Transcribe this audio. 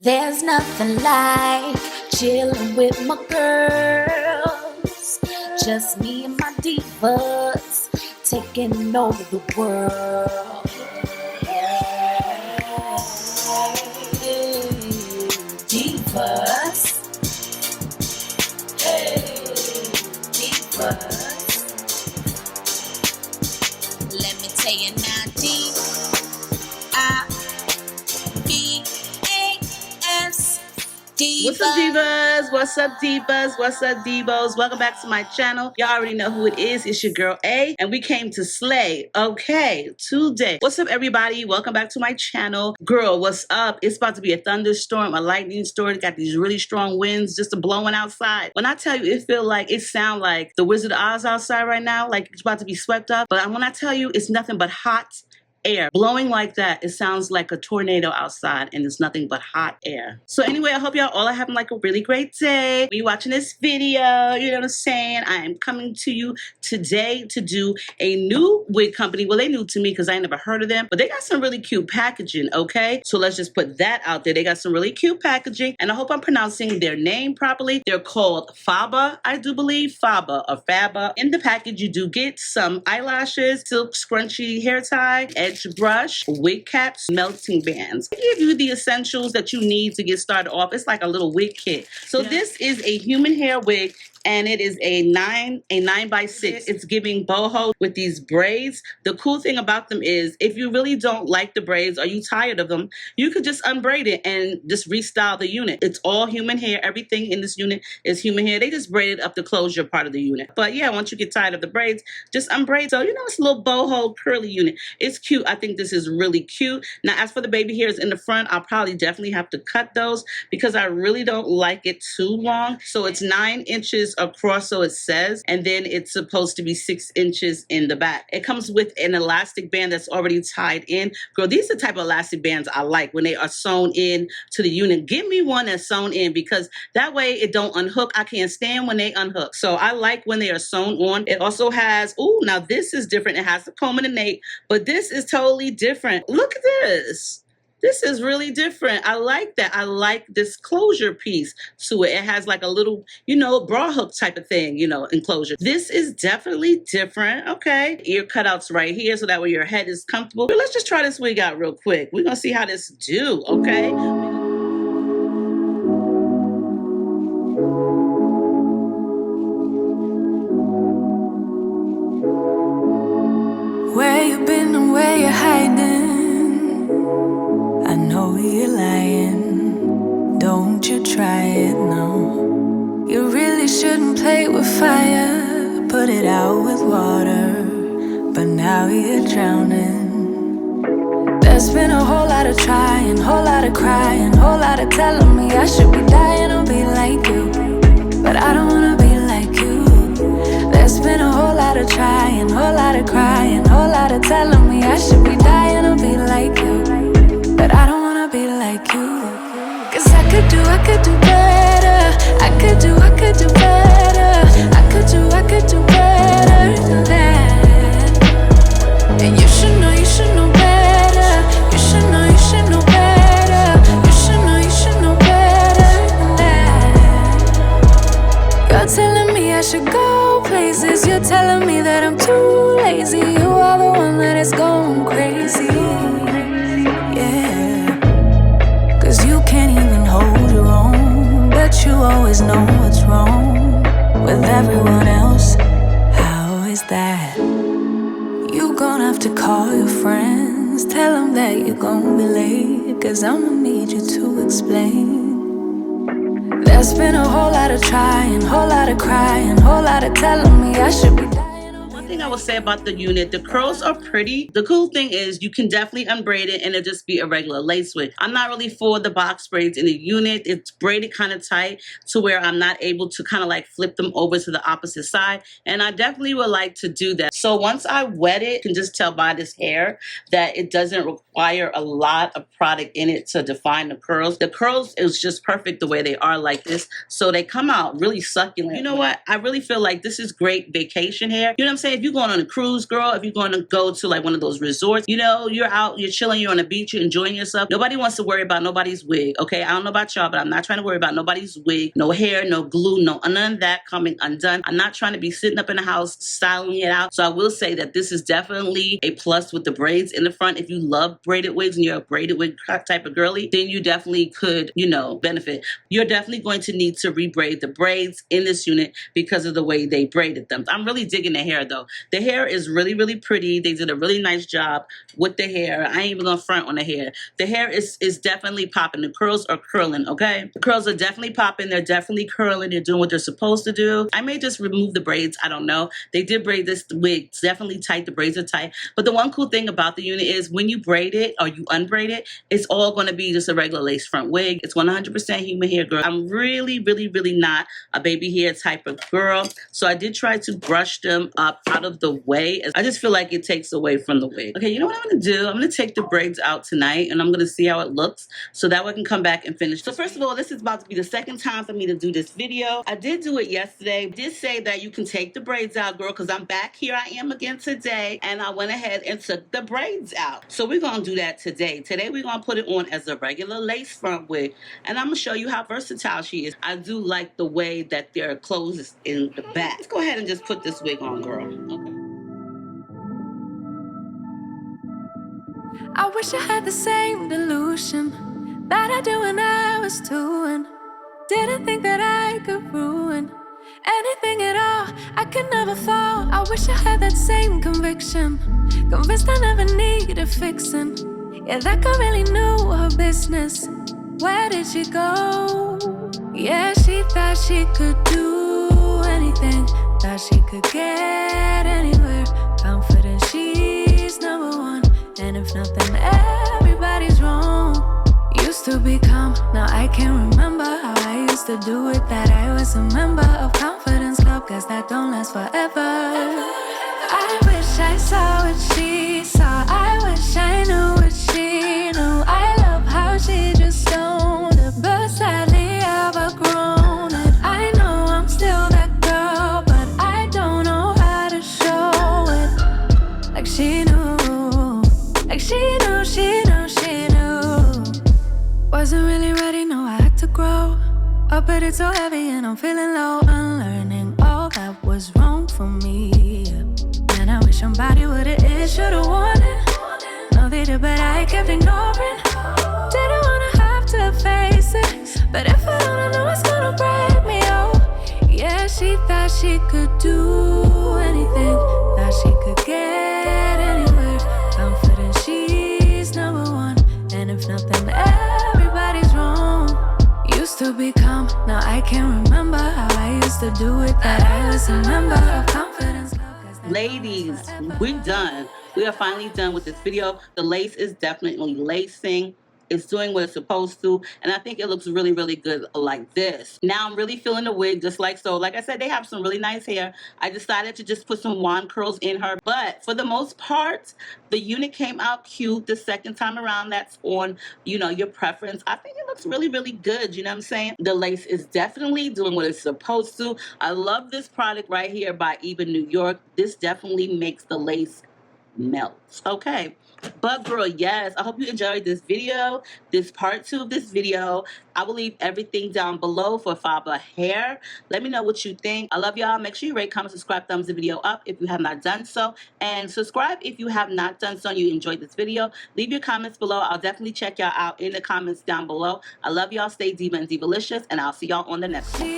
There's nothing like chilling with my girls. Just me and my divas taking over the world. Divas. Hey, divas. Let me tell you now, D-I-V-A-S. Divas. What's up, divas? What's up, divas? What's up, divos? Welcome back to my channel. Y'all already know who it is. It's your girl A, and we came to slay. Okay, today. What's up, everybody? Welcome back to my channel. Girl, what's up? It's about to be a thunderstorm, a lightning storm. Got these really strong winds just blowing outside. When I tell you, it sound like the Wizard of Oz outside right now, like it's about to be swept up. But when I tell you, it's nothing but hot air blowing like that. It sounds like a tornado outside, and it's nothing but hot air. So anyway, I hope y'all all are having like a really great day. When you're watching this video, you know what I'm saying? I am coming to you today to do a new wig company. Well, they new to me because I never heard of them, but they got some really cute packaging, okay? So let's just put that out there. They got some really cute packaging, and I hope I'm pronouncing their name properly. They're called Faba, I do believe. Faba or Faba. In the package, you do get some eyelashes, silk scrunchy hair tie, edge brush, wig caps, melting bands. They give you the essentials that you need to get started off. It's like a little wig kit. So this is a human hair wig, and it is a 9x6. It's giving boho with these braids. The cool thing about them is if you really don't like the braids or you tired of them, you could just unbraid it and just restyle the unit. It's all human hair. Everything in this unit is human hair. They just braided up the closure part of the unit. But yeah, once you get tired of the braids, just unbraid. So, you know, it's a little boho curly unit. It's cute. I think this is really cute. Now, as for the baby hairs in the front, I'll probably definitely have to cut those because I really don't like it too long. So it's 9 inches across, so it says, and then it's supposed to be 6 inches in the back. It comes with an elastic band that's already tied in. Girl, these are the type of elastic bands I like when they are sewn in to the unit. Give me one that's sewn in because that way it don't unhook. I can't stand when they unhook. So I like when they are sewn on. It also has, ooh, now this is different. It has the comb and the nape, but this is totally different. Look at this. This is really different. I like that. I like this closure piece to it. It has like a little, you know, bra hook type of thing, you know, enclosure. This is definitely different. Okay. Ear cutouts right here so that way your head is comfortable. But let's just try this wig out real quick. We're going to see how this do. Okay. Where you been and where you hiding? I know you're lying. Don't you try it, no. You really shouldn't play with fire. Put it out with water, but now you're drowning. There's been a whole lot of trying, whole lot of crying, whole lot of telling me I should be dying or be like you, but I don't wanna be like you. There's been a whole lot of trying, whole lot of crying, whole lot of telling me I should be dying or be like you, but I don't wanna be like you. Cause I could do better. I could do better. I could do better than that. And you should know better. You should know better. You should know better than that. You're telling me I should go places. You're telling me that I'm too lazy. You are the one that is going crazy. Yeah. Cause you can't even hold your own, but you always know what's wrong with everyone else. How is that? You gonna have to call your friends, tell them that you're gonna be late, cause I'ma need you to explain. There's been a whole lot of trying, whole lot of crying, whole lot of telling me I should be dying. One thing I will say about the unit, the curls are pretty. The cool thing is you can definitely unbraid it and it'll just be a regular lace wig. I'm not really for the box braids in the unit. It's braided kind of tight to where I'm not able to kind of like flip them over to the opposite side. And I definitely would like to do that. So once I wet it, you can just tell by this hair that it doesn't require a lot of product in it to define the curls. The curls is just perfect the way they are like this. So they come out really succulent. You know what? I really feel like this is great vacation hair. You know what I'm saying? If you you're going on a cruise, girl, if you're going to go to like one of those resorts, you know, you're out, you're chilling, you're on a beach, you're enjoying yourself. Nobody wants to worry about nobody's wig, okay? I don't know about y'all, but I'm not trying to worry about nobody's wig, no hair, no glue, no none of that coming undone. I'm not trying to be sitting up in the house styling it out. So I will say that this is definitely a plus with the braids in the front. If you love braided wigs and you're a braided wig type of girly, then you definitely could, you know, benefit. You're definitely going to need to rebraid the braids in this unit because of the way they braided them. I'm really digging the hair though. The hair is really, really pretty. They did a really nice job with the hair. I ain't even gonna front on the hair. The hair is definitely popping. The curls are curling, okay? The curls are definitely popping. They're definitely curling. They're doing what they're supposed to do. I may just remove the braids. I don't know. They did braid this wig. It's definitely tight. The braids are tight. But the one cool thing about the unit is when you braid it or you unbraid it, it's all going to be just a regular lace front wig. It's 100% human hair, girl. I'm really, really, really not a baby hair type of girl. So I did try to brush them up out of the way. I just feel like it takes away from the wig. Okay, you know what I'm going to do? I'm going to take the braids out tonight and I'm going to see how it looks so that way I can come back and finish. So first of all, this is about to be the second time for me to do this video. I did do it yesterday. I did say that you can take the braids out, girl, because I'm back here. I am again today. And I went ahead and took the braids out. So we're going to do that today. Today we're going to put it on as a regular lace front wig. And I'm going to show you how versatile she is. I do like the way that their clothes is in the back. Let's go ahead and just put this wig on, girl. Okay. I wish I had the same delusion that I do when I was 2 and didn't think that I could ruin anything at all. I could never fall. I wish I had that same conviction, convinced I never needed fixing. Yeah, that girl really knew her business. Where did she go? Yeah, she thought she could do anything, thought she could get anywhere. Confident she's number one, and if nothing, everybody's wrong. Used to be calm, now I can't remember how I used to do it. That I was a member of Confidence Club, guess that don't last forever. I wish I saw what she saw, I wish I knew what she knew. I love how she just owned it, but sadly I've outgrown it. I know I'm still that girl, but I don't know how to show it. Like she knew, like she knew, she knew, she knew. Wasn't really ready, no, I had to grow up, but it's so heavy and I'm feeling low. Unlearning all that was wrong for me. And I wish somebody would've it, should've warned it. No, they did, but I kept ignoring. Didn't wanna have to face it, but if I don't, I know it's gonna break me, oh. Yeah, she thought she could do anything, thought she could get anywhere. Confident she's number one, and if nothing, everybody's wrong. Used to be calm, now I can't remember how I used to do it. That I was a member of Confidence Club. Ladies, we're done. We are finally done with this video. The lace is definitely lacing. It's doing what it's supposed to, and I think it looks really, really good like this. Now I'm really feeling the wig just like so. Like I said, they have some really nice hair. I decided to just put some wand curls in her, but for the most part, the unit came out cute the second time around. That's on, you know, your preference. I think it looks really, really good. You know what I'm saying? The lace is definitely doing what it's supposed to. I love this product right here by Even New York. This definitely makes the lace melt. Okay. But girl, yes, I hope you enjoyed this video, this part 2 of this video. I will leave everything down below for Faba hair. Let me know what you think. I love y'all. Make sure you rate, comment, subscribe, thumbs the video up if you have not done so. And subscribe if you have not done so and you enjoyed this video. Leave your comments below. I'll definitely check y'all out in the comments down below. I love y'all. Stay diva and divalicious, and I'll see y'all on the next one.